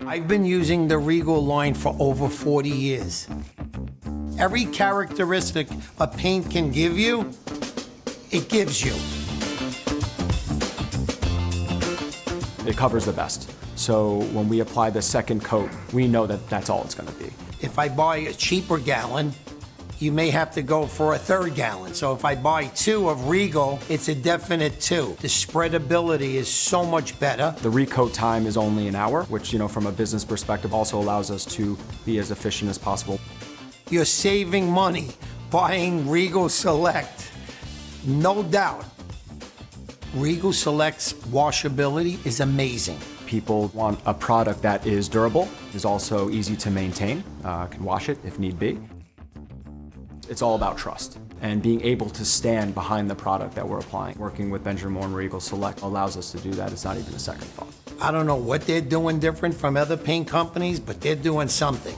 I've been using the Regal line for over 40 years. Every characteristic a paint can give you, it gives you. It covers the best. So when we apply the second coat, we know that that's all it's gonna be. If I buy a cheaper gallon, you may have to go for a third gallon. So if I buy 2 of Regal, it's a definite 2. The spreadability is so much better. The recoat time is only an hour, which, from a business perspective also allows us to be as efficient as possible. You're saving money buying Regal Select, no doubt. Regal Select's washability is amazing. People want a product that is durable, is also easy to maintain, can wash it if need be. It's all about trust and being able to stand behind the product that we're applying. Working with Benjamin and Regal Select allows us to do that. It's not even a second thought. I don't know what they're doing different from other paint companies, but they're doing something.